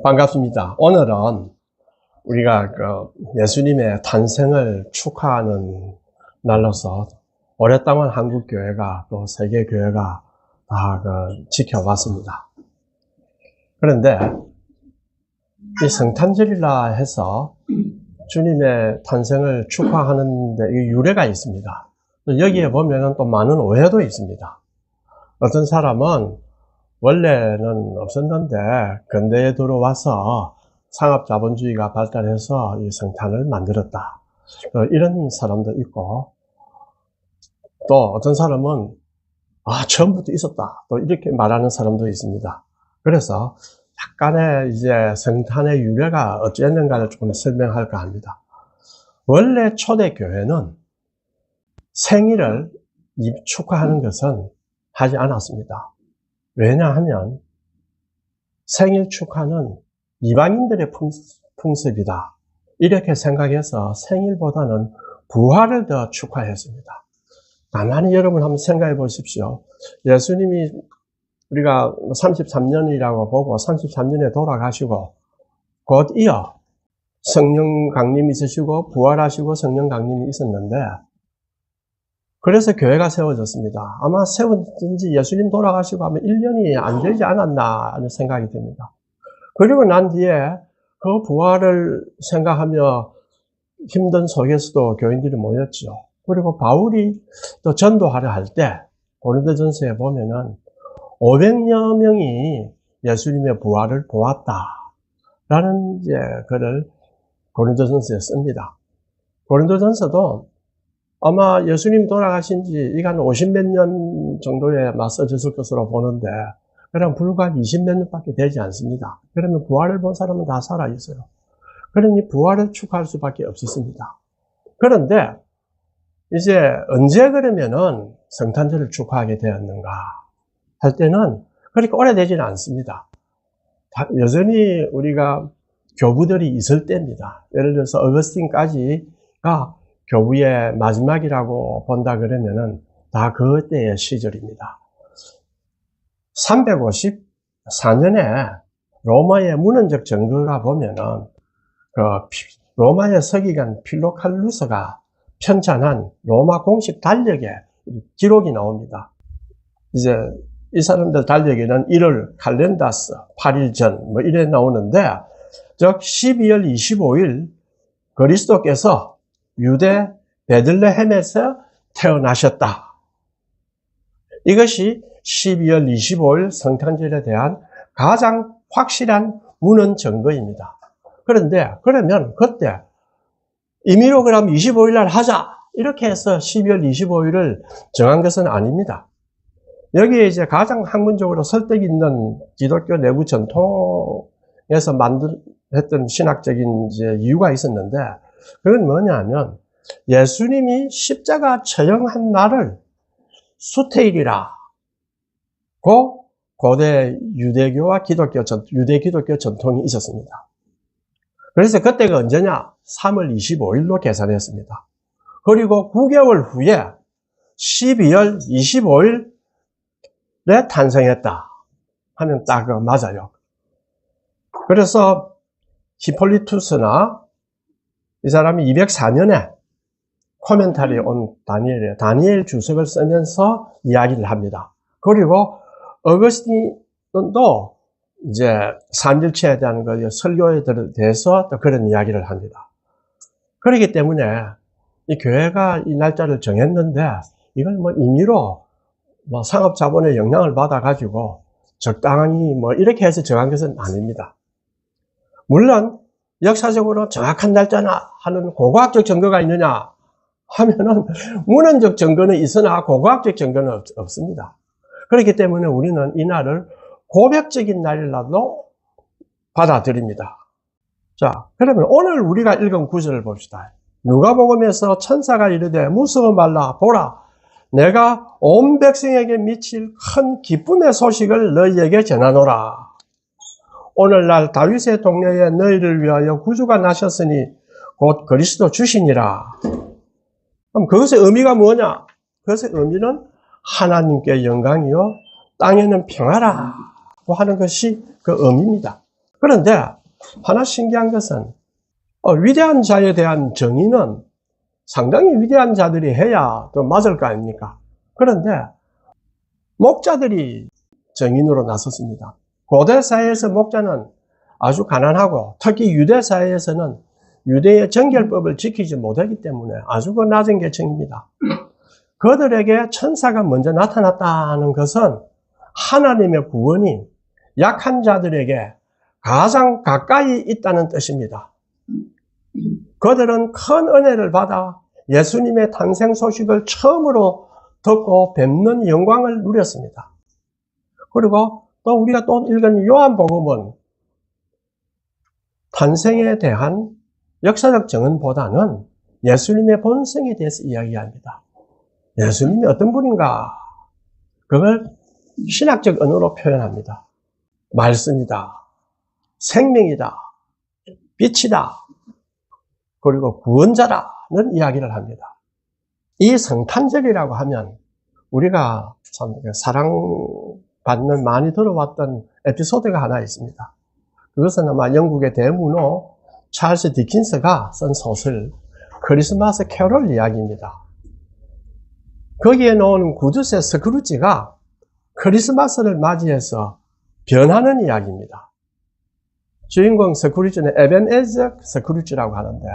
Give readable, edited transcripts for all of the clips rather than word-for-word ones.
반갑습니다. 오늘은 우리가 예수님의 탄생을 축하하는 날로서 오랫동안 한국교회가 또 세계교회가 다 지켜왔습니다. 그런데 이 성탄절이라 해서 주님의 탄생을 축하하는데 유래가 있습니다. 여기에 보면 또 많은 오해도 있습니다. 어떤 사람은 원래는 없었는데 근대에 들어와서 상업자본주의가 발달해서 이 성탄을 만들었다, 이런 사람도 있고, 또 어떤 사람은 처음부터 있었다, 또 이렇게 말하는 사람도 있습니다. 그래서 약간의 이제 성탄의 유래가 어찌했는가를 조금 설명할까 합니다. 원래 초대교회는 생일을 축하하는 것은 하지 않았습니다. 왜냐하면 생일 축하는 이방인들의 풍습이다, 이렇게 생각해서 생일보다는 부활을 더 축하했습니다. 가만히 여러분 한번 생각해 보십시오. 예수님이 우리가 33년이라고 보고 33년에 돌아가시고 곧 이어 성령 강림이 있으시고 부활하시고 성령 강림이 있었는데, 그래서 교회가 세워졌습니다. 아마 세워진 지 예수님 돌아가시고 하면 1년이 안 되지 않았나 하는 생각이 듭니다. 그리고 난 뒤에 그 부활을 생각하며 힘든 속에서도 교인들이 모였죠. 그리고 바울이 또 전도하려 할 때 고린도전서에 보면은 500여 명이 예수님의 부활을 보았다라는 이제 글을 고린도전서에 씁니다. 고린도전서도 아마 예수님 돌아가신 지 이게 한 50몇 년 정도에 써졌을 것으로 보는데, 그럼 불과 20몇 년밖에 되지 않습니다. 그러면 부활을 본 사람은 다 살아있어요. 그러니 부활을 축하할 수밖에 없었습니다. 그런데 이제 언제 그러면은 성탄절을 축하하게 되었는가 할 때는 그렇게 오래되지는 않습니다. 여전히 우리가 교부들이 있을 때입니다. 예를 들어서 어거스틴까지가 교부의 마지막이라고 본다 그러면은 다 그때의 시절입니다. 354년에 로마의 문헌적 증거가 보면은 로마의 서기관 필로칼루스가 편찬한 로마 공식 달력에 기록이 나옵니다. 이제 이 사람들 달력에는 1월 칼렌다스 8일 전 이래 나오는데, 즉 12월 25일 그리스도께서 유대 베들레헴에서 태어나셨다. 이것이 12월 25일 성탄절에 대한 가장 확실한 문헌 증거입니다. 그런데 그러면 그때 임의로 그럼 25일 날 하자 이렇게 해서 12월 25일을 정한 것은 아닙니다. 여기에 이제 가장 학문적으로 설득 있는 기독교 내부 전통에서 했던 신학적인 이제 이유가 있었는데, 그건 뭐냐면 예수님이 십자가 처형한 날을 수태일이라고 고대 유대교와 유대 기독교 전통이 있었습니다. 그래서 그때가 언제냐? 3월 25일로 계산했습니다. 그리고 9개월 후에 12월 25일에 탄생했다 하면 딱 맞아요. 그래서 히폴리투스나 이 사람이 204년에 코멘타리에 온 다니엘 주석을 쓰면서 이야기를 합니다. 그리고 어거스틴도 이제 삼일체에 대한 설교에 대해서 또 그런 이야기를 합니다. 그렇기 때문에 이 교회가 이 날짜를 정했는데 이걸 임의로 상업 자본의 영향을 받아가지고 적당히 이렇게 해서 정한 것은 아닙니다. 물론 역사적으로 정확한 날짜나 하는 고고학적 증거가 있느냐 하면은 문헌적 증거는 있으나 고고학적 증거는 없습니다. 그렇기 때문에 우리는 이 날을 고백적인 날이라도 받아들입니다. 자, 그러면 오늘 우리가 읽은 구절을 봅시다. 누가복음에서 천사가 이르되 무서워 말라, 보라 내가 온 백성에게 미칠 큰 기쁨의 소식을 너희에게 전하노라. 오늘날 다윗의 동네에 너희를 위하여 구주가 나셨으니 곧 그리스도 주시니라. 그럼 그것의 의미가 뭐냐? 그것의 의미는 하나님께 영광이요 땅에는 평화라고 하는 것이 그 의미입니다. 그런데 하나 신기한 것은 위대한 자에 대한 정의는 상당히 위대한 자들이 해야 또 맞을 거 아닙니까? 그런데 목자들이 정인으로 나섰습니다. 고대 사회에서 목자는 아주 가난하고 특히 유대 사회에서는 유대의 정결법을 지키지 못하기 때문에 아주 낮은 계층입니다. 그들에게 천사가 먼저 나타났다는 것은 하나님의 구원이 약한 자들에게 가장 가까이 있다는 뜻입니다. 그들은 큰 은혜를 받아 예수님의 탄생 소식을 처음으로 듣고 뵙는 영광을 누렸습니다. 그리고 또 우리가 또 읽은 요한복음은 탄생에 대한 역사적 증언보다는 예수님의 본성에 대해서 이야기합니다. 예수님이 어떤 분인가? 그걸 신학적 언어로 표현합니다. 말씀이다, 생명이다, 빛이다, 그리고 구원자라는 이야기를 합니다. 이 성탄절이라고 하면 우리가 참 사랑받는 많이 들어왔던 에피소드가 하나 있습니다. 그것은 아마 영국의 대문호 찰스 디킨스가 쓴 소설 크리스마스 캐롤 이야기입니다. 거기에 나오는 구두쇠 스크루지가 크리스마스를 맞이해서 변하는 이야기입니다. 주인공 스크루지는 에벤에저 스크루지라고 하는데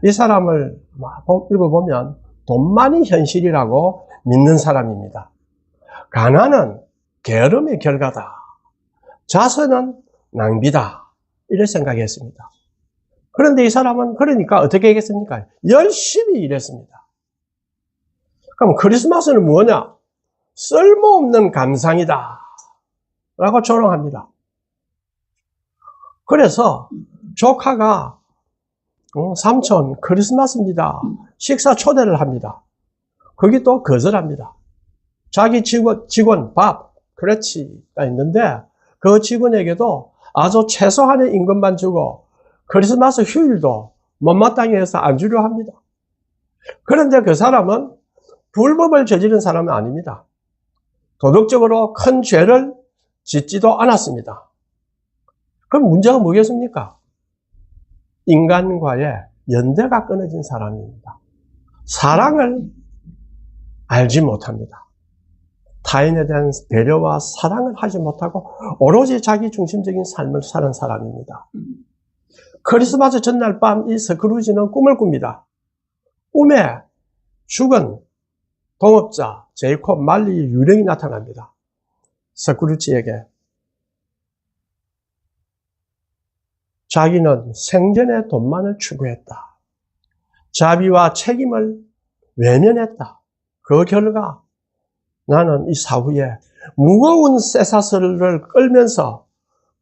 이 사람을 읽어보면 돈만이 현실이라고 믿는 사람입니다. 가난은 게으름의 결과다. 자선은 낭비다. 이렇게 생각했습니다. 그런데 이 사람은 그러니까 어떻게 하겠습니까? 열심히 일했습니다. 그럼 크리스마스는 뭐냐? 쓸모없는 감상이다. 라고 조롱합니다. 그래서 조카가 삼촌 크리스마스입니다. 식사 초대를 합니다. 거기 또 거절합니다. 자기 직원 밥, 크래치가 있는데 그 직원에게도 아주 최소한의 임금만 주고 크리스마스 휴일도 못마땅히 해서 안 주려 합니다. 그런데 그 사람은 불법을 저지른 사람은 아닙니다. 도덕적으로 큰 죄를 짓지도 않았습니다. 그럼 문제가 뭐겠습니까? 인간과의 연대가 끊어진 사람입니다. 사랑을 알지 못합니다. 타인에 대한 배려와 사랑을 하지 못하고 오로지 자기 중심적인 삶을 사는 사람입니다. 크리스마스 전날 밤 이 스크루지는 꿈을 꿉니다. 꿈에 죽은 동업자 제이콥 말리의 유령이 나타납니다. 스크루지에게 자기는 생전에 돈만을 추구했다. 자비와 책임을 외면했다. 그 결과 나는 이 사후에 무거운 쇠사슬을 끌면서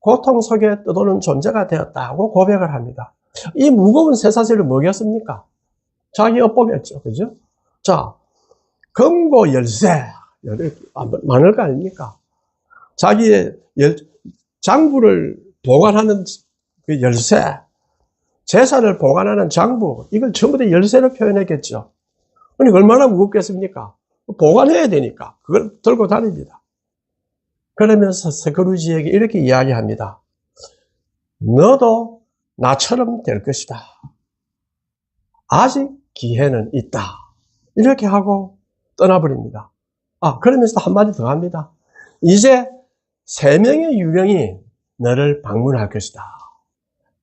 고통 속에 떠도는 존재가 되었다고 고백을 합니다. 이 무거운 쇠사슬이 뭐겠습니까? 자기 업보겠죠. 그죠? 자, 금고 열쇠. 많을 거 아닙니까? 자기의 장부를 보관하는 그 열쇠, 재산을 보관하는 장부, 이걸 전부 다 열쇠로 표현했겠죠. 그러니까 얼마나 무겁겠습니까? 보관해야 되니까 그걸 들고 다닙니다. 그러면서 스크루지에게 이렇게 이야기합니다. 너도 나처럼 될 것이다. 아직 기회는 있다. 이렇게 하고 떠나버립니다. 그러면서 한마디 더 합니다. 이제 3명의 유령이 너를 방문할 것이다.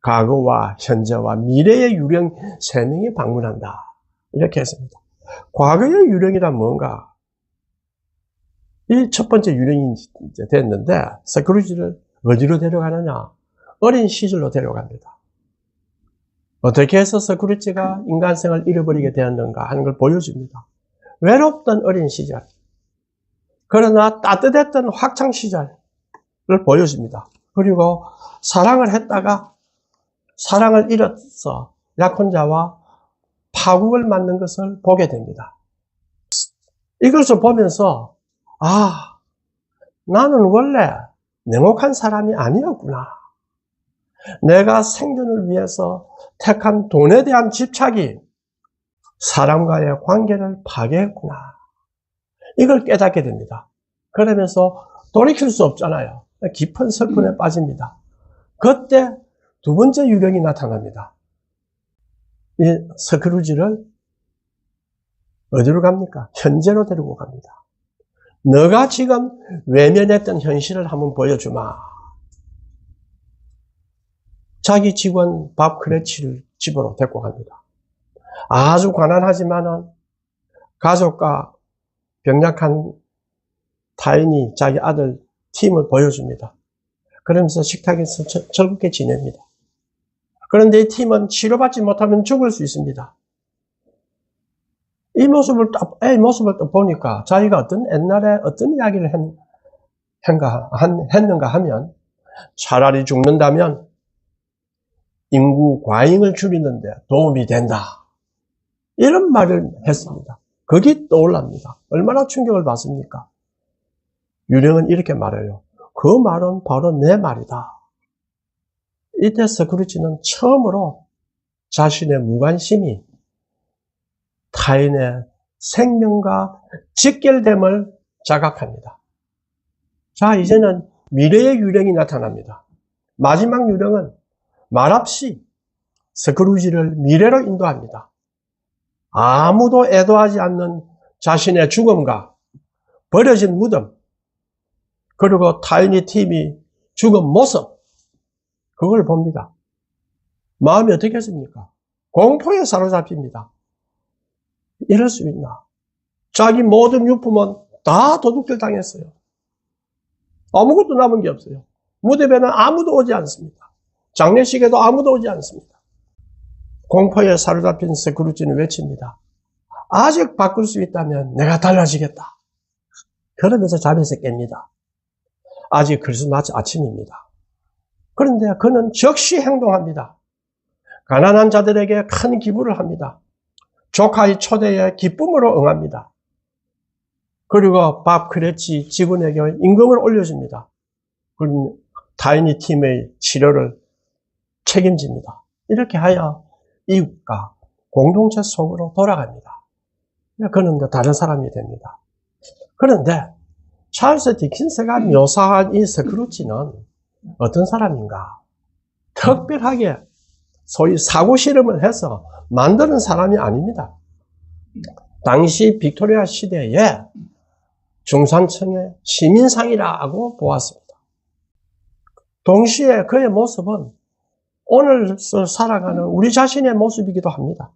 과거와 현재와 미래의 유령 3명이 방문한다. 이렇게 했습니다. 과거의 유령이란 뭔가? 이 첫 번째 유령이 이제 됐는데, 스크루지를 어디로 데려가느냐? 어린 시절로 데려갑니다. 어떻게 해서 스크루지가 인간성을 잃어버리게 되었는가 하는 걸 보여줍니다. 외롭던 어린 시절, 그러나 따뜻했던 학창 시절을 보여줍니다. 그리고 사랑을 했다가 사랑을 잃어서 약혼자와 파국을 맞는 것을 보게 됩니다. 이것을 보면서 나는 원래 냉혹한 사람이 아니었구나. 내가 생존을 위해서 택한 돈에 대한 집착이 사람과의 관계를 파괴했구나. 이걸 깨닫게 됩니다. 그러면서 돌이킬 수 없잖아요. 깊은 슬픔에 빠집니다. 그때 두 번째 유령이 나타납니다. 이 스크루지를 어디로 갑니까? 현재로 데리고 갑니다. 너가 지금 외면했던 현실을 한번 보여주마. 자기 직원 밥 크래치를 집으로 데리고 갑니다. 아주 가난하지만은 가족과 병약한 타인이 자기 아들 팀을 보여줍니다. 그러면서 식탁에서 즐겁게 지냅니다. 그런데 이 팀은 치료받지 못하면 죽을 수 있습니다. 이 모습을 딱 보니까 자기가 옛날에 어떤 이야기를 했는가 하면 차라리 죽는다면 인구 과잉을 줄이는데 도움이 된다. 이런 말을 했습니다. 거기 떠올랍니다. 얼마나 충격을 받습니까? 유령은 이렇게 말해요. 그 말은 바로 내 말이다. 이때 스크루지는 처음으로 자신의 무관심이 타인의 생명과 직결됨을 자각합니다. 자, 이제는 미래의 유령이 나타납니다. 마지막 유령은 말없이 스크루지를 미래로 인도합니다. 아무도 애도하지 않는 자신의 죽음과 버려진 무덤, 그리고 타인의 팀이 죽은 모습, 그걸 봅니다. 마음이 어떻겠습니까? 공포에 사로잡힙니다. 이럴 수 있나? 자기 모든 유품은 다 도둑질 당했어요. 아무것도 남은 게 없어요. 무대에는 아무도 오지 않습니다. 장례식에도 아무도 오지 않습니다. 공포에 사로잡힌 스크루지는 외칩니다. 아직 바꿀 수 있다면 내가 달라지겠다. 그러면서 잠에서 깹니다. 아직 크리스마스 아침입니다. 그런데 그는 즉시 행동합니다. 가난한 자들에게 큰 기부를 합니다. 조카의 초대에 기쁨으로 응합니다. 그리고 밥 크래치 직원에게 임금을 올려줍니다. 그리고 타이니 팀의 치료를 책임집니다. 이렇게 하여 이웃과 공동체 속으로 돌아갑니다. 그는 다른 사람이 됩니다. 그런데 찰스 디킨스가 묘사한 이 스크루지는 어떤 사람인가? 특별하게 소위 사고 실험을 해서 만드는 사람이 아닙니다. 당시 빅토리아 시대에 중산층의 시민상이라고 보았습니다. 동시에 그의 모습은 오늘 살아가는 우리 자신의 모습이기도 합니다.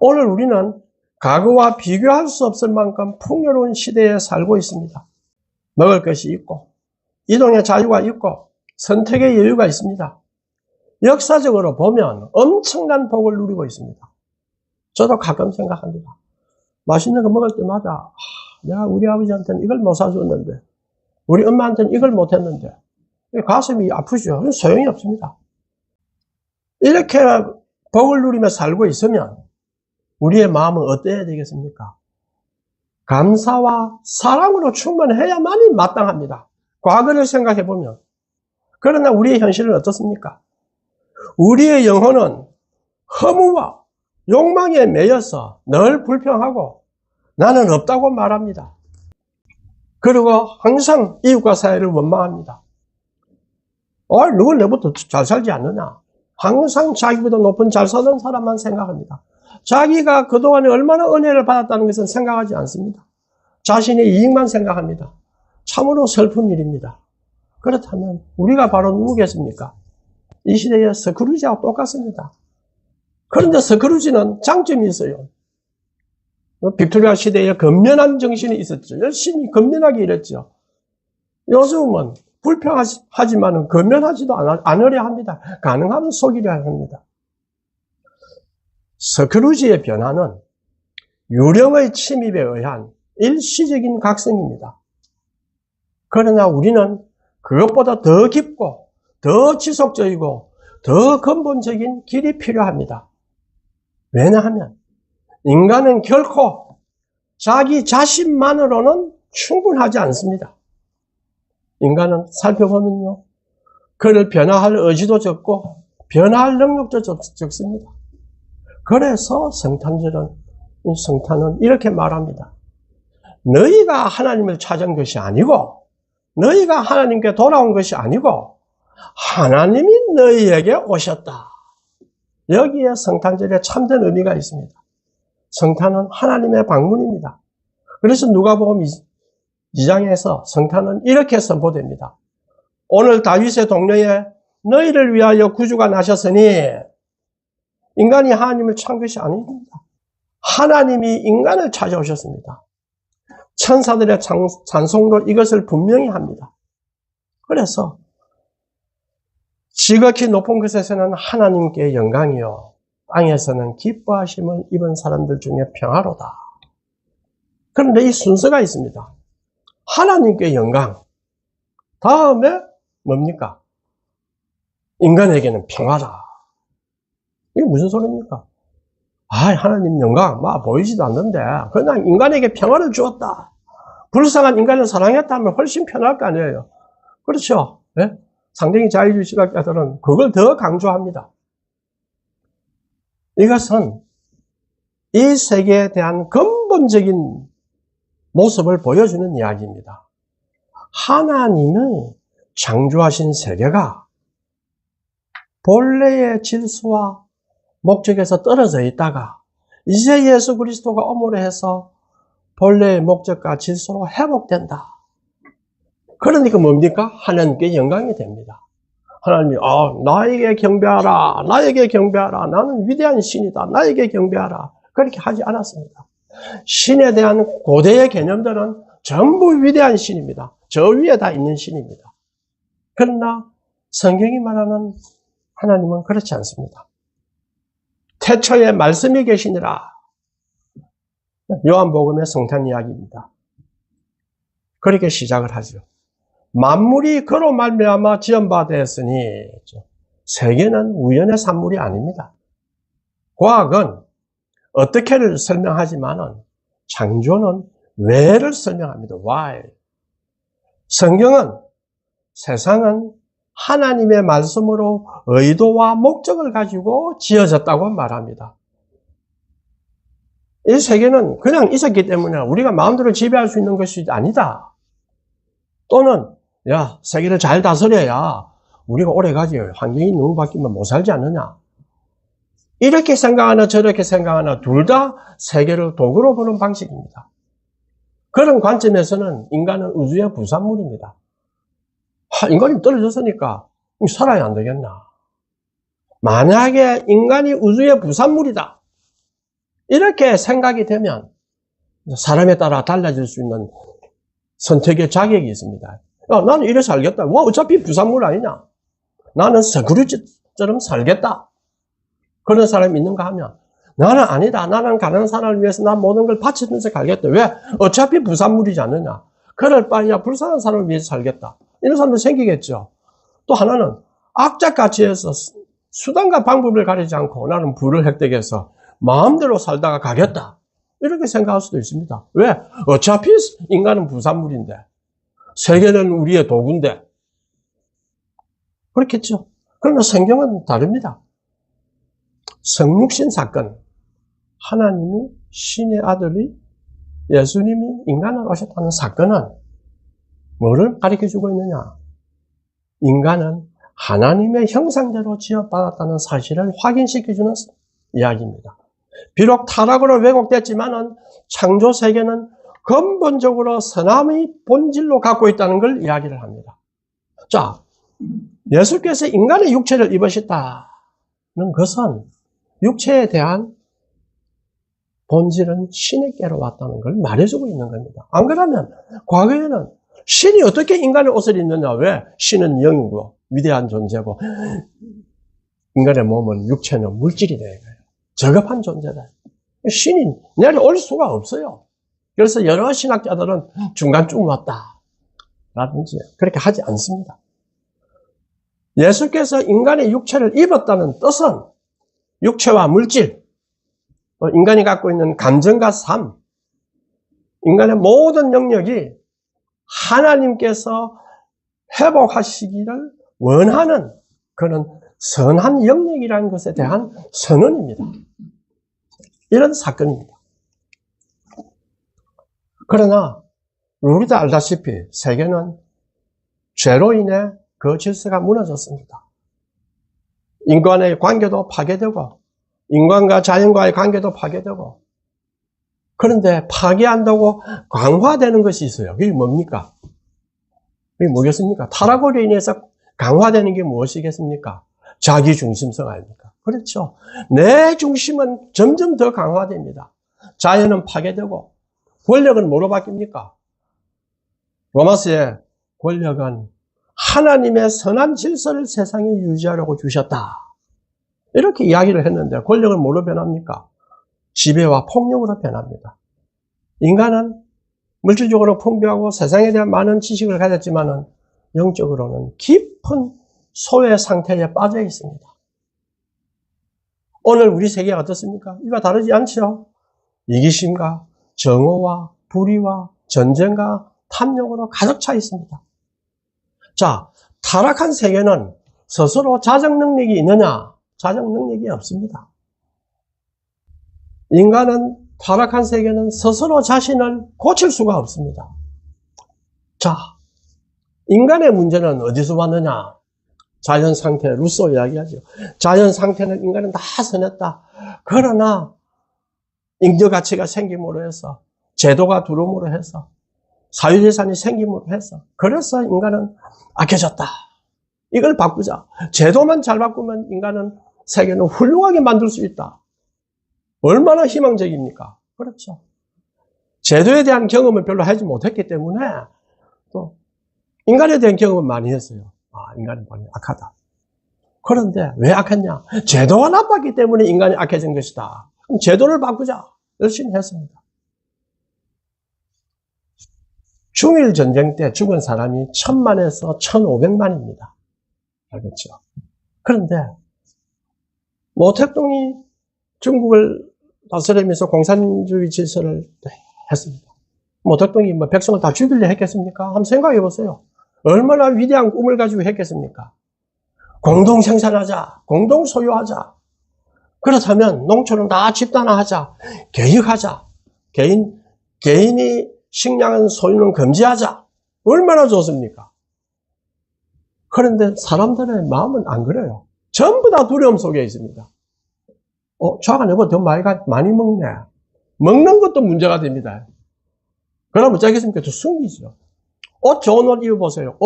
오늘 우리는 과거와 비교할 수 없을 만큼 풍요로운 시대에 살고 있습니다. 먹을 것이 있고, 이동의 자유가 있고, 선택의 여유가 있습니다. 역사적으로 보면 엄청난 복을 누리고 있습니다. 저도 가끔 생각합니다. 맛있는 거 먹을 때마다 내가 우리 아버지한테는 이걸 못 사줬는데, 우리 엄마한테는 이걸 못 했는데, 가슴이 아프죠. 소용이 없습니다. 이렇게 복을 누리며 살고 있으면 우리의 마음은 어때야 되겠습니까? 감사와 사랑으로 충만해야만이 마땅합니다. 과거를 생각해 보면. 그러나 우리의 현실은 어떻습니까? 우리의 영혼은 허무와 욕망에 매여서 늘 불평하고 나는 없다고 말합니다. 그리고 항상 이웃과 사이를 원망합니다. 누굴 내부터 잘 살지 않느냐? 항상 자기보다 높은 잘 사는 사람만 생각합니다. 자기가 그동안에 얼마나 은혜를 받았다는 것은 생각하지 않습니다. 자신의 이익만 생각합니다. 참으로 슬픈 일입니다. 그렇다면 우리가 바로 누구겠습니까? 이 시대의 스크루지와 똑같습니다. 그런데 스크루지는 장점이 있어요. 빅토리아 시대에 건면한 정신이 있었죠. 열심히 건면하게 일했죠. 요즘은 불평하지만 건면하지도 않으려 합니다. 가능하면 속이려 합니다. 스크루지의 변화는 유령의 침입에 의한 일시적인 각성입니다. 그러나 우리는 그것보다 더 깊고 더 지속적이고 더 근본적인 길이 필요합니다. 왜냐하면 인간은 결코 자기 자신만으로는 충분하지 않습니다. 인간은 살펴보면요, 그를 변화할 의지도 적고 변화할 능력도 적습니다. 그래서 성탄은 이렇게 말합니다. 너희가 하나님을 찾은 것이 아니고 너희가 하나님께 돌아온 것이 아니고 하나님이 너희에게 오셨다. 여기에 성탄절에 참된 의미가 있습니다. 성탄은 하나님의 방문입니다. 그래서 누가복음 2장에서 성탄은 이렇게 선포됩니다. 오늘 다윗의 동네에 너희를 위하여 구주가 나셨으니 인간이 하나님을 찾은 것이 아닙니다. 하나님이 인간을 찾아오셨습니다. 천사들의 찬송도 이것을 분명히 합니다. 그래서 지극히 높은 곳에서는 하나님께 영광이요 땅에서는 기뻐하심을 입은 사람들 중에 평화로다. 그런데 이 순서가 있습니다. 하나님께 영광, 다음에 뭡니까? 인간에게는 평화다. 이게 무슨 소리입니까? 하나님 영광 보이지도 않는데 그냥 인간에게 평화를 주었다. 불쌍한 인간을 사랑했다면 훨씬 편할 거 아니에요. 그렇죠? 네? 상당히 자유주의 시각자들은 그걸 더 강조합니다. 이것은 이 세계에 대한 근본적인 모습을 보여주는 이야기입니다. 하나님의 창조하신 세계가 본래의 질서와 목적에서 떨어져 있다가 이제 예수 그리스도가 오므로 해서 본래의 목적과 질서로 회복된다. 그러니까 뭡니까? 하나님께 영광이 됩니다. 하나님이 나에게 경배하라. 나에게 경배하라. 나는 위대한 신이다. 나에게 경배하라. 그렇게 하지 않았습니다. 신에 대한 고대의 개념들은 전부 위대한 신입니다. 저 위에 다 있는 신입니다. 그러나 성경이 말하는 하나님은 그렇지 않습니다. 태초에 말씀이 계시니라. 요한복음의 성탄 이야기입니다. 그렇게 시작을 하죠. 만물이 그로 말미암아 지은 바 되었으니 세계는 우연의 산물이 아닙니다. 과학은 어떻게를 설명하지만은 창조는 왜를 설명합니다. Why? 성경은 세상은 하나님의 말씀으로 의도와 목적을 가지고 지어졌다고 말합니다. 이 세계는 그냥 있었기 때문에 우리가 마음대로 지배할 수 있는 것이 아니다. 또는 세계를 잘 다스려야 우리가 오래가지 환경이 너무 바뀌면 못 살지 않느냐. 이렇게 생각하나 저렇게 생각하나 둘 다 세계를 도구로 보는 방식입니다. 그런 관점에서는 인간은 우주의 부산물입니다. 인간이 떨어졌으니까 살아야 안 되겠나. 만약에 인간이 우주의 부산물이다. 이렇게 생각이 되면 사람에 따라 달라질 수 있는 선택의 자격이 있습니다. 나는 이래 살겠다. 어차피 부산물 아니냐. 나는 서구류처럼 살겠다. 그런 사람이 있는가 하면 나는 아니다. 나는 가난한 사람을 위해서 난 모든 걸 바치면서 갈겠다. 왜? 어차피 부산물이지 않느냐. 그럴 바에야 불쌍한 사람을 위해서 살겠다. 이런 사람도 생기겠죠. 또 하나는 악착같이 해서 수단과 방법을 가리지 않고 나는 부를 획득해서 마음대로 살다가 가겠다. 이렇게 생각할 수도 있습니다. 왜? 어차피 인간은 부산물인데 세계는 우리의 도구인데 그렇겠죠. 그러나 성경은 다릅니다. 성육신 사건, 하나님이 신의 아들이 예수님이 인간을 오셨다는 사건은 뭐를 가르쳐주고 있느냐? 인간은 하나님의 형상대로 지어받았다는 사실을 확인시켜주는 이야기입니다. 비록 타락으로 왜곡됐지만은 창조 세계는 근본적으로 선함의 본질로 갖고 있다는 걸 이야기를 합니다. 자, 예수께서 인간의 육체를 입으셨다는 것은 육체에 대한 본질은 신에게로 왔다는 걸 말해주고 있는 겁니다. 안 그러면 과거에는 신이 어떻게 인간의 옷을 입느냐? 왜? 신은 영이고 위대한 존재고 인간의 몸은 육체는 물질이 되는 거예요. 저급한 존재다. 신이 내려올 수가 없어요. 그래서 여러 신학자들은 중간쯤 왔다 라든지 그렇게 하지 않습니다. 예수께서 인간의 육체를 입었다는 뜻은 육체와 물질, 인간이 갖고 있는 감정과 삶, 인간의 모든 영역이 하나님께서 회복하시기를 원하는 그런 선한 영역이라는 것에 대한 선언입니다. 이런 사건입니다. 그러나 우리도 알다시피 세계는 죄로 인해 그 질서가 무너졌습니다. 인간의 관계도 파괴되고 인간과 자연과의 관계도 파괴되고 그런데 파괴한다고 강화되는 것이 있어요. 그게 뭡니까? 그게 뭐겠습니까? 타락으로 인해서 강화되는 게 무엇이겠습니까? 자기중심성 아닙니까? 그렇죠. 내 중심은 점점 더 강화됩니다. 자연은 파괴되고 권력은 뭐로 바뀝니까? 로마서의 권력은 하나님의 선한 질서를 세상에 유지하려고 주셨다. 이렇게 이야기를 했는데 권력은 뭐로 변합니까? 지배와 폭력으로 변합니다. 인간은 물질적으로 풍부하고 세상에 대한 많은 지식을 가졌지만은 영적으로는 깊은 소외 상태에 빠져 있습니다. 오늘 우리 세계가 어떻습니까? 이와 다르지 않죠? 이기심과 정오와 불의와 전쟁과 탐욕으로 가득 차 있습니다. 자, 타락한 세계는 스스로 자정 능력이 있느냐? 자정 능력이 없습니다. 인간은 타락한 세계는 스스로 자신을 고칠 수가 없습니다. 자, 인간의 문제는 어디서 왔느냐? 자연 상태, 루소 이야기하죠. 자연 상태는 인간은 다 선했다. 그러나 인격가치가 생김으로 해서 제도가 들어옴으로 해서 사유재산이 생김으로 해서 그래서 인간은 악해졌다. 이걸 바꾸자. 제도만 잘 바꾸면 인간은 세계는 훌륭하게 만들 수 있다. 얼마나 희망적입니까? 그렇죠. 제도에 대한 경험을 별로 하지 못했기 때문에 또 인간에 대한 경험은 많이 했어요. 인간은 많이 악하다. 그런데 왜 악했냐? 제도가 나빴기 때문에 인간이 악해진 것이다. 그럼 제도를 바꾸자. 열심히 했습니다. 중일 전쟁 때 죽은 사람이 1000만에서 1500만입니다. 알겠죠? 그런데 모택동이 중국을 다스리면서 공산주의 질서를 했습니다. 모택동이 백성을 다 죽이려 했겠습니까? 한번 생각해 보세요. 얼마나 위대한 꿈을 가지고 했겠습니까? 공동 생산하자, 공동 소유하자. 그렇다면 농촌은 다 집단화하자, 개혁하자, 개인이 식량 소유는 금지하자. 얼마나 좋습니까? 그런데 사람들의 마음은 안 그래요. 전부 다 두려움 속에 있습니다. 저가 내가 더 많이 먹네. 먹는 것도 문제가 됩니다. 그러면 어쩌겠습니까? 또 숨기죠. 옷 좋은 옷 입어보세요.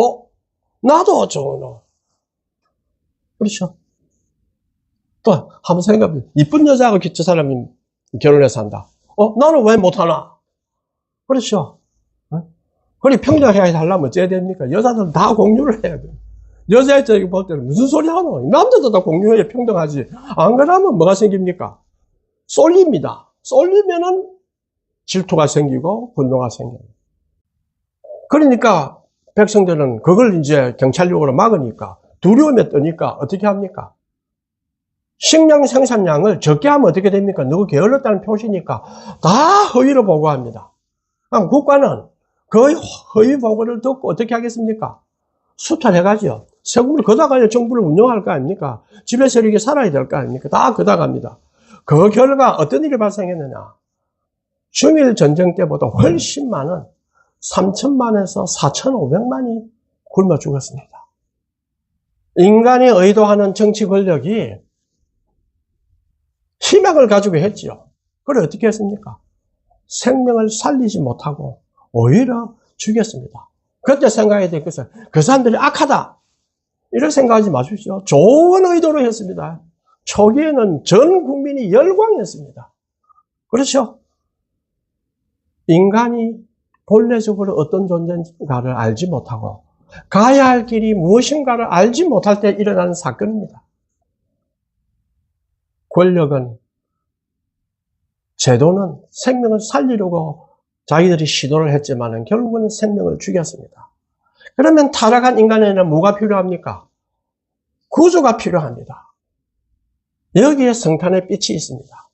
나도 옷 좋은 옷. 그렇죠. 또 한번 생각해보세요. 이쁜 여자하고 저 사람이 결혼해서 산다. 나는 왜 못하나? 그렇죠. 그리 평등하게 하려면 어째야 됩니까? 여자들은 다 공유를 해야 돼요. 여자 입장에서 볼 때는 무슨 소리 하노? 남자도 다 공유해야 평등하지. 안 그러면 뭐가 생깁니까? 쏠립니다. 쏠리면은 질투가 생기고 분노가 생겨요. 그러니까 백성들은 그걸 이제 경찰력으로 막으니까 두려움에 떠니까 어떻게 합니까? 식량 생산량을 적게 하면 어떻게 됩니까? 누구 게을렀다는 표시니까 다 허위로 보고합니다. 그럼 국가는 그 허위 보고를 듣고 어떻게 하겠습니까? 수탈해가지요. 세금을 걷어가야 정부를 운영할 거 아닙니까? 지배 세력이 살아야 될 거 아닙니까? 다 걷어갑니다. 그 결과 어떤 일이 발생했느냐? 중일 전쟁 때보다 훨씬 많은 3000만에서 4500만이 굶어 죽었습니다. 인간이 의도하는 정치 권력이 희망을 가지고 했지요. 그래 어떻게 했습니까? 생명을 살리지 못하고 오히려 죽였습니다. 그때 생각해야 될 것은 그 사람들이 악하다. 이렇게 생각하지 마십시오. 좋은 의도로 했습니다. 초기에는 전 국민이 열광했습니다. 그렇죠? 인간이 본래적으로 어떤 존재인가를 알지 못하고 가야 할 길이 무엇인가를 알지 못할 때 일어나는 사건입니다. 권력은, 제도는 생명을 살리려고 자기들이 시도를 했지만 결국은 생명을 죽였습니다. 그러면 타락한 인간에는 뭐가 필요합니까? 구조가 필요합니다. 여기에 성탄의 빛이 있습니다.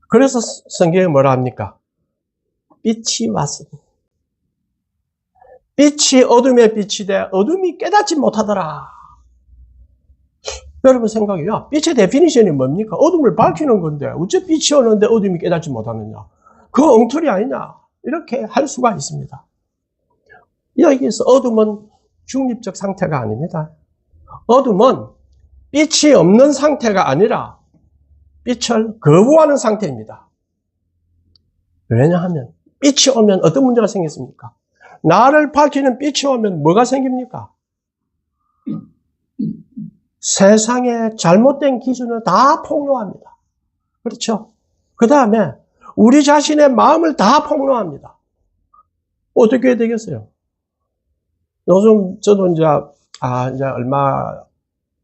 그래서 성경에 뭐라 합니까? 빛이 왔습니다. 빛이 어둠의 빛이 돼 어둠이 깨닫지 못하더라. 여러분 생각해요. 빛의 데피니션이 뭡니까? 어둠을 밝히는 건데 어째 빛이 오는데 어둠이 깨닫지 못하느냐? 그 엉터리 아니냐? 이렇게 할 수가 있습니다. 여기에서 어둠은 중립적 상태가 아닙니다. 어둠은 빛이 없는 상태가 아니라 빛을 거부하는 상태입니다. 왜냐하면 빛이 오면 어떤 문제가 생겼습니까? 나를 밝히는 빛이 오면 뭐가 생깁니까? 세상의 잘못된 기준을 다 폭로합니다. 그렇죠? 그 다음에 우리 자신의 마음을 다 폭로합니다. 어떻게 해야 되겠어요? 요즘 저도 이제 얼마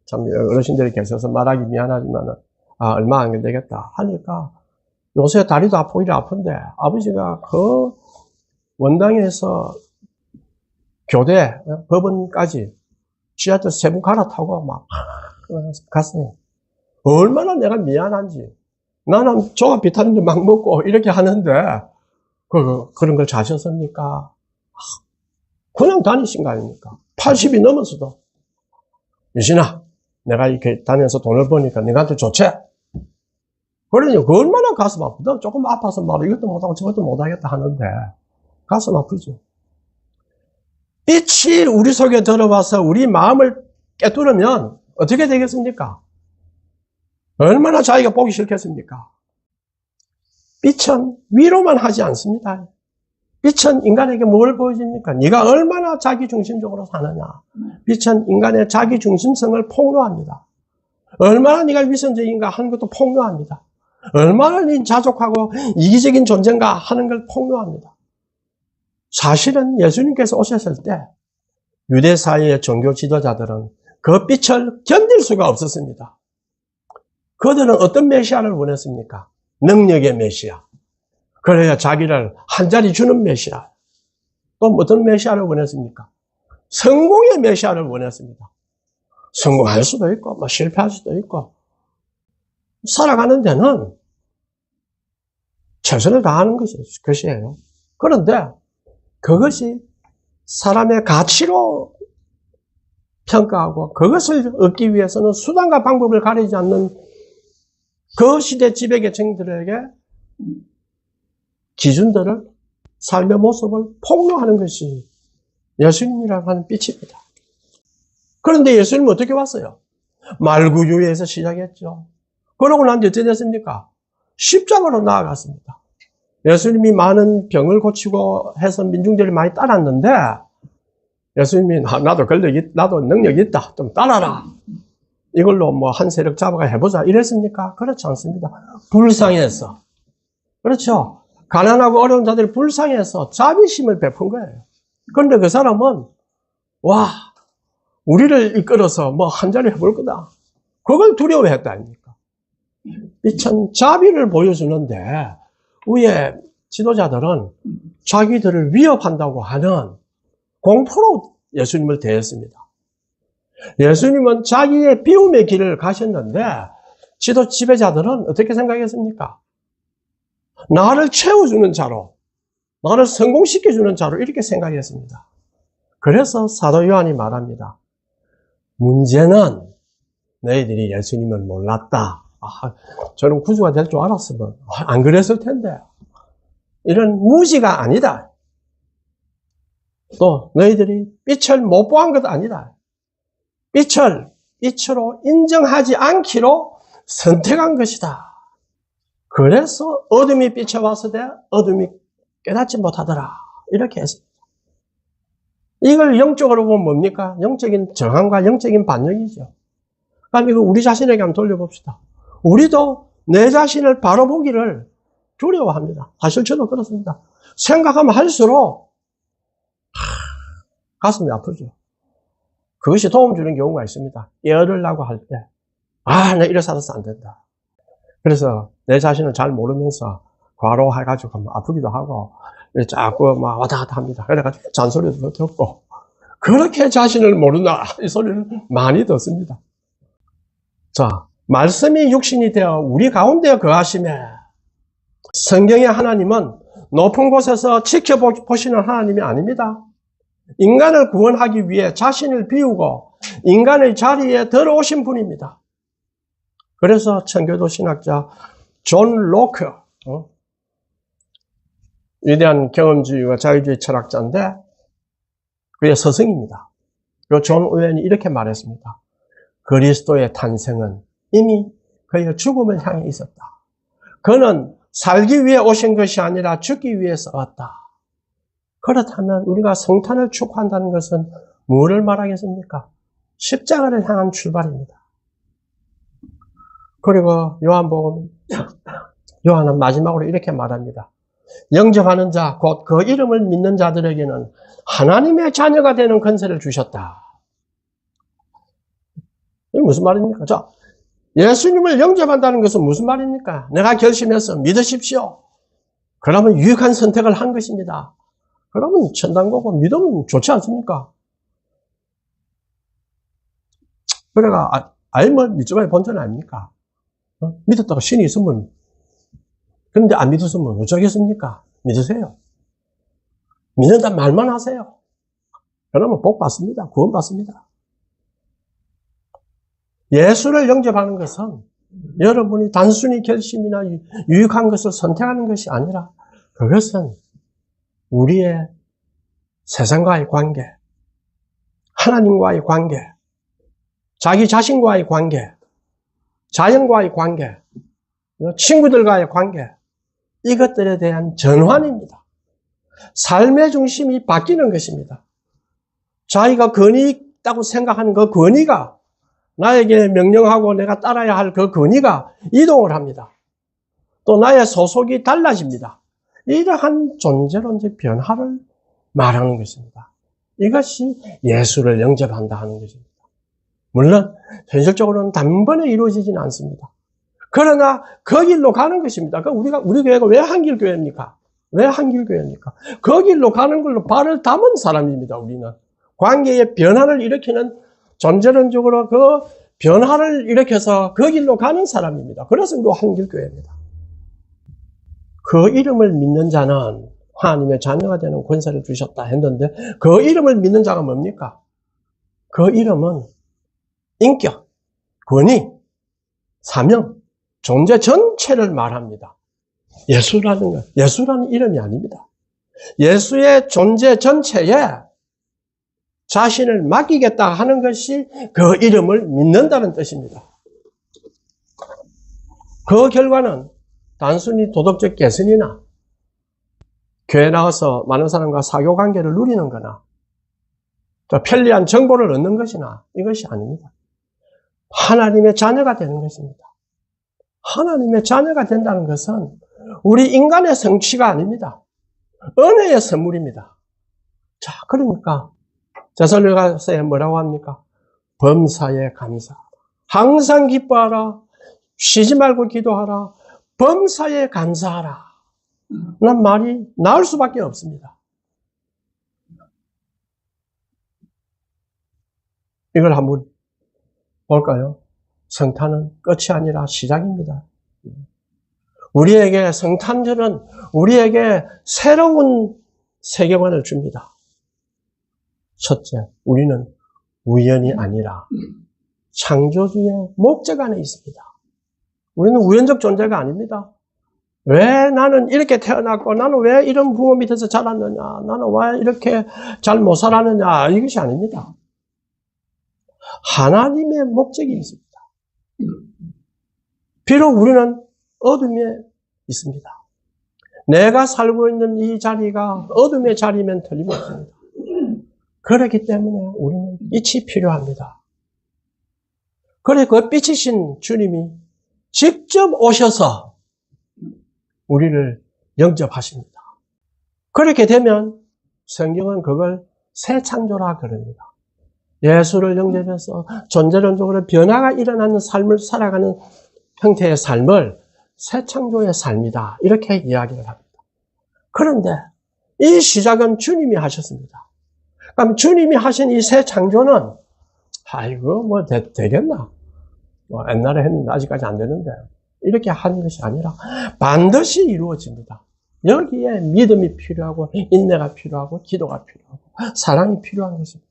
참 어르신들이 계셔서 말하기 미안하지만은 얼마 안 되겠다 하니까 요새 다리도 아프고 이래 아픈데 아버지가 그 원당에서 교대 법원까지 지하철 3번 갈아타고 막 갔어요. 얼마나 내가 미안한지. 나는 조합 비타민도 막 먹고 이렇게 하는데 그런 걸 자셨습니까? 그냥 다니신 거 아닙니까? 80이 넘어서도. 유신아, 내가 이렇게 다녀서 돈을 버니까 네가한테 좋지? 그러니 그 얼마나 가슴 아프다. 조금 아파서 말 이것도 못하고 저것도 못하겠다 하는데 가슴 아프죠. 빛이 우리 속에 들어와서 우리 마음을 깨뚫으면 어떻게 되겠습니까? 얼마나 자기가 보기 싫겠습니까? 빛은 위로만 하지 않습니다. 빛은 인간에게 뭘 보여줍니까? 네가 얼마나 자기중심적으로 사느냐. 빛은 인간의 자기중심성을 폭로합니다. 얼마나 네가 위선적인가 하는 것도 폭로합니다. 얼마나 네 자족하고 이기적인 존재인가 하는 걸 폭로합니다. 사실은 예수님께서 오셨을 때 유대 사회의 종교 지도자들은 그 빛을 견딜 수가 없었습니다. 그들은 어떤 메시아를 원했습니까? 능력의 메시아. 그래야 자기를 한 자리 주는 메시아. 또 어떤 메시아를 원했습니까? 성공의 메시아를 원했습니다. 성공할 수도 있고 실패할 수도 있고 살아가는 데는 최선을 다하는 것이에요. 그런데 그것이 사람의 가치로 평가하고 그것을 얻기 위해서는 수단과 방법을 가리지 않는 그 시대 지배계층들에게 기준들을 삶의 모습을 폭로하는 것이 예수님이라고 하는 빛입니다. 그런데 예수님은 어떻게 왔어요? 말구유에서 시작했죠. 그러고 난 뒤에 어떻게 됐습니까? 십자가로 나아갔습니다. 예수님이 많은 병을 고치고 해서 민중들이 많이 따랐는데 예수님이 나도 능력이 있다. 좀 따라라. 이걸로 한 세력 잡아가 해보자. 이랬습니까? 그렇지 않습니다. 불쌍해서. 그렇죠. 가난하고 어려운 자들이 불쌍해서 자비심을 베푼 거예요. 그런데 그 사람은 우리를 이끌어서 한 자리 해볼 거다. 그걸 두려워했다 아닙니까? 참 자비를 보여주는데 위에 지도자들은 자기들을 위협한다고 하는 공포로 예수님을 대했습니다. 예수님은 자기의 비움의 길을 가셨는데 지도 지배자들은 어떻게 생각했습니까? 나를 채워주는 자로, 나를 성공시켜주는 자로 이렇게 생각했습니다. 그래서 사도 요한이 말합니다. 문제는 너희들이 예수님을 몰랐다. 저는 구주가 될 줄 알았으면 안 그랬을 텐데. 이런 무지가 아니다. 또 너희들이 빛을 못 보한 것도 아니다. 빛을 빛으로 인정하지 않기로 선택한 것이다. 그래서 어둠이 빛에 왔을 때 어둠이 깨닫지 못하더라. 이렇게 했습니다. 이걸 영적으로 보면 뭡니까? 영적인 저항과 영적인 반역이죠. 그럼 이거 우리 자신에게 한번 돌려봅시다. 우리도 내 자신을 바로 보기를 두려워합니다. 사실 저도 그렇습니다. 생각하면 할수록 가슴이 아프죠. 그것이 도움 주는 경우가 있습니다. 깨어르려고 할 때 나 이래 살아서 안 된다. 그래서 내 자신을 잘 모르면서 과로해가지고 아프기도 하고 자꾸 왔다 갔다 합니다. 그래가지고 잔소리도 듣고 그렇게 자신을 모른다 이 소리를 많이 듣습니다. 자, 말씀이 육신이 되어 우리 가운데 거하심에 성경의 하나님은 높은 곳에서 지켜보시는 하나님이 아닙니다. 인간을 구원하기 위해 자신을 비우고 인간의 자리에 들어오신 분입니다. 그래서 청교도 신학자 존 로크, 위대한 경험주의와 자유주의 철학자인데 그의 서성입니다. 존 우엔이 이렇게 말했습니다. 그리스도의 탄생은 이미 그의 죽음을 향해 있었다. 그는 살기 위해 오신 것이 아니라 죽기 위해서 왔다. 그렇다면 우리가 성탄을 축하한다는 것은 무엇을 말하겠습니까? 십자가를 향한 출발입니다. 그리고 요한은 마지막으로 이렇게 말합니다. 영접하는 자, 곧 그 이름을 믿는 자들에게는 하나님의 자녀가 되는 권세를 주셨다. 이게 무슨 말입니까? 자, 예수님을 영접한다는 것은 무슨 말입니까? 내가 결심해서 믿으십시오. 그러면 유익한 선택을 한 것입니다. 그러면 천당 가고 믿으면 좋지 않습니까? 그래가 알면 믿지만의 본전 아닙니까? 믿었다가 신이 있으면, 그런데 안 믿었으면 어쩌겠습니까? 믿으세요. 믿는다 말만 하세요. 그러면 복 받습니다. 구원 받습니다. 예수를 영접하는 것은 여러분이 단순히 결심이나 유익한 것을 선택하는 것이 아니라 그것은 우리의 세상과의 관계, 하나님과의 관계, 자기 자신과의 관계, 자연과의 관계, 친구들과의 관계, 이것들에 대한 전환입니다. 삶의 중심이 바뀌는 것입니다. 자기가 권위 있다고 생각하는 그 권위가 나에게 명령하고 내가 따라야 할 그 권위가 이동을 합니다. 또 나의 소속이 달라집니다. 이러한 존재론적 변화를 말하는 것입니다. 이것이 예수를 영접한다 하는 것입니다. 물론 현실적으로는 단번에 이루어지지는 않습니다. 그러나 그 길로 가는 것입니다. 우리 교회가 왜 한길교회입니까? 왜 한길교회입니까? 그 길로 가는 걸로 발을 담은 사람입니다. 우리는 관계의 변화를 일으키는 존재론적으로 그 변화를 일으켜서 그 길로 가는 사람입니다. 그래서 우리가 한길교회입니다. 그 이름을 믿는 자는 하나님의 자녀가 되는 권세를 주셨다 했는데 그 이름을 믿는 자가 뭡니까? 그 이름은 인격, 권위, 사명, 존재 전체를 말합니다. 예수라는 이름이 아닙니다. 예수의 존재 전체에 자신을 맡기겠다 하는 것이 그 이름을 믿는다는 뜻입니다. 그 결과는 단순히 도덕적 개선이나 교회 나와서 많은 사람과 사교관계를 누리는 거나 또 편리한 정보를 얻는 것이나 이것이 아닙니다. 하나님의 자녀가 되는 것입니다. 하나님의 자녀가 된다는 것은 우리 인간의 성취가 아닙니다. 은혜의 선물입니다. 자, 그러니까 데살로니가서에 뭐라고 합니까? 범사에 감사하라. 항상 기뻐하라. 쉬지 말고 기도하라. 범사에 감사하라. 난 말이 나올 수밖에 없습니다. 이걸 한번 볼까요? 성탄은 끝이 아니라 시작입니다. 우리에게 성탄절은 우리에게 새로운 세계관을 줍니다. 첫째, 우리는 우연이 아니라 창조주의 목적 안에 있습니다. 우리는 우연적 존재가 아닙니다. 왜 나는 이렇게 태어났고 나는 왜 이런 부모 밑에서 자랐느냐, 나는 왜 이렇게 잘 못 살았느냐, 이것이 아닙니다. 하나님의 목적이 있습니다. 비록 우리는 어둠에 있습니다. 내가 살고 있는 이 자리가 어둠의 자리면 틀림없습니다. 그렇기 때문에 우리는 빛이 필요합니다. 그래서 그 빛이신 주님이 직접 오셔서 우리를 영접하십니다. 그렇게 되면 성경은 그걸 새 창조라 그럽니다. 예수를 영접해서 존재론적으로 변화가 일어나는 삶을 살아가는 형태의 삶을 새 창조의 삶이다. 이렇게 이야기를 합니다. 그런데 이 시작은 주님이 하셨습니다. 그럼 주님이 하신 이 새 창조는 아이고 뭐 되겠나? 뭐 옛날에 했는데 아직까지 안 되는데 이렇게 하는 것이 아니라 반드시 이루어집니다. 여기에 믿음이 필요하고 인내가 필요하고 기도가 필요하고 사랑이 필요한 것입니다.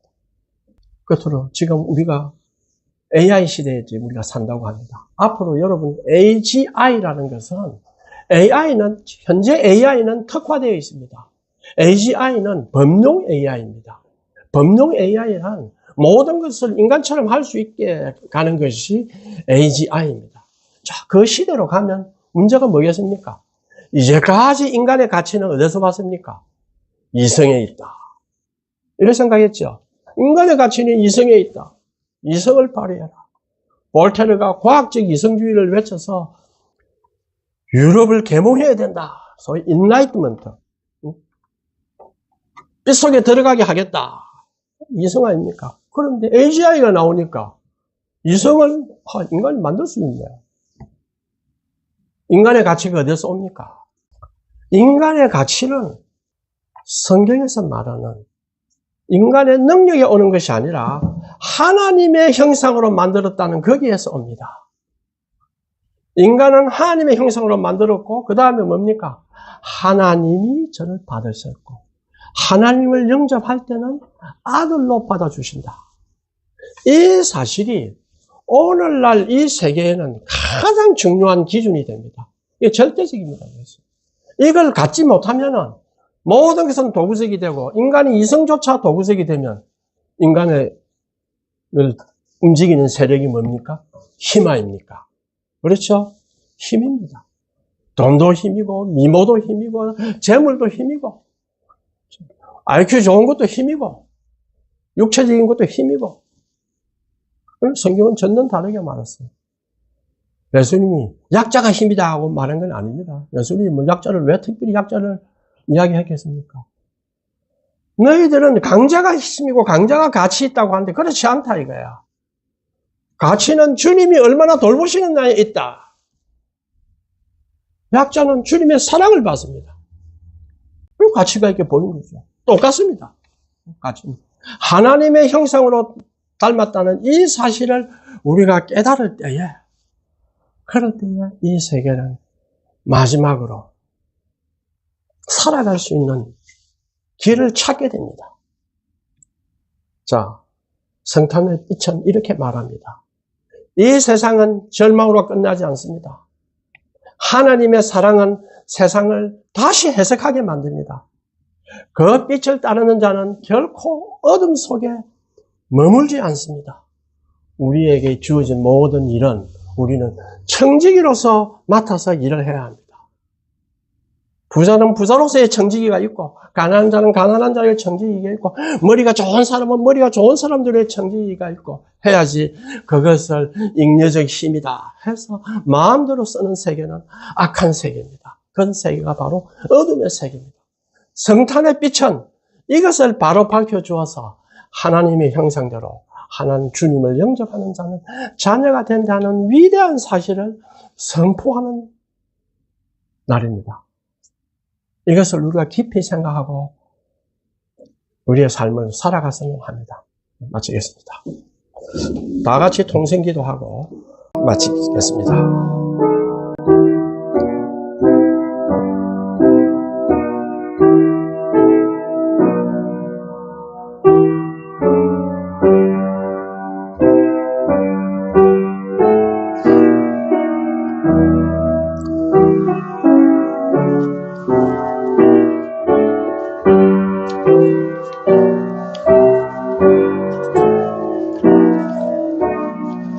끝으로 지금 우리가 AI 시대에 우리가 산다고 합니다. 앞으로 여러분 AGI라는 것은 현재 AI는 특화되어 있습니다. AGI는 범용 AI입니다. 범용 AI란 모든 것을 인간처럼 할 수 있게 가는 것이 AGI입니다. 자, 그 시대로 가면 문제가 뭐겠습니까? 이제까지 인간의 가치는 어디서 봤습니까? 이성에 있다. 이런 생각했죠. 인간의 가치는 이성에 있다. 이성을 발휘해라. 볼테르가 과학적 이성주의를 외쳐서 유럽을 계몽해야 된다. 소위 인라이트먼트. 빗속에 들어가게 하겠다. 이성 아닙니까? 그런데 AGI가 나오니까 이성을 인간이 만들 수 있네요. 인간의 가치가 어디서 옵니까? 인간의 가치는 성경에서 말하는 인간의 능력이 오는 것이 아니라 하나님의 형상으로 만들었다는 거기에서 옵니다. 인간은 하나님의 형상으로 만들었고 그 다음에 뭡니까? 하나님이 저를 받으셨고 하나님을 영접할 때는 아들로 받아주신다. 이 사실이 오늘날 이 세계에는 가장 중요한 기준이 됩니다. 이게 절대적입니다. 이걸 갖지 못하면은 모든 것은 도구색이 되고 인간의 이성조차 도구색이 되면 인간을 움직이는 세력이 뭡니까? 힘 아닙니까? 그렇죠? 힘입니다. 돈도 힘이고 미모도 힘이고 재물도 힘이고 IQ 좋은 것도 힘이고 육체적인 것도 힘이고 성경은 전혀 다르게 말했어요. 예수님이 약자가 힘이다 하고 말한 건 아닙니다. 예수님이 뭐 약자를 왜 특별히 약자를 이야기했겠습니까? 너희들은 강자가 힘이고 강자가 가치 있다고 하는데 그렇지 않다 이거야. 가치는 주님이 얼마나 돌보시는 나에 있다. 약자는 주님의 사랑을 받습니다. 그 가치가 있게 보이는 거죠. 똑같습니다. 가치. 하나님의 형상으로 닮았다는 이 사실을 우리가 깨달을 때에 그럴 때에 이 세계는 마지막으로 살아갈 수 있는 길을 찾게 됩니다. 자, 성탄의 빛은 이렇게 말합니다. 이 세상은 절망으로 끝나지 않습니다. 하나님의 사랑은 세상을 다시 해석하게 만듭니다. 그 빛을 따르는 자는 결코 어둠 속에 머물지 않습니다. 우리에게 주어진 모든 일은 우리는 청지기로서 맡아서 일을 해야 합니다. 부자는 부자로서의 청지기가 있고 가난한 자는 가난한 자의 청지기가 있고 머리가 좋은 사람은 머리가 좋은 사람들의 청지기가 있고 해야지 그것을 잉여적 힘이다 해서 마음대로 쓰는 세계는 악한 세계입니다. 그런 세계가 바로 어둠의 세계입니다. 성탄의 빛은 이것을 바로 밝혀주어서 하나님의 형상대로 하나님 주님을 영접하는 자는 자녀가 된다는 위대한 사실을 선포하는 날입니다. 이것을 우리가 깊이 생각하고 우리의 삶을 살아갔으면 합니다. 마치겠습니다. 다 같이 통성기도하고 마치겠습니다.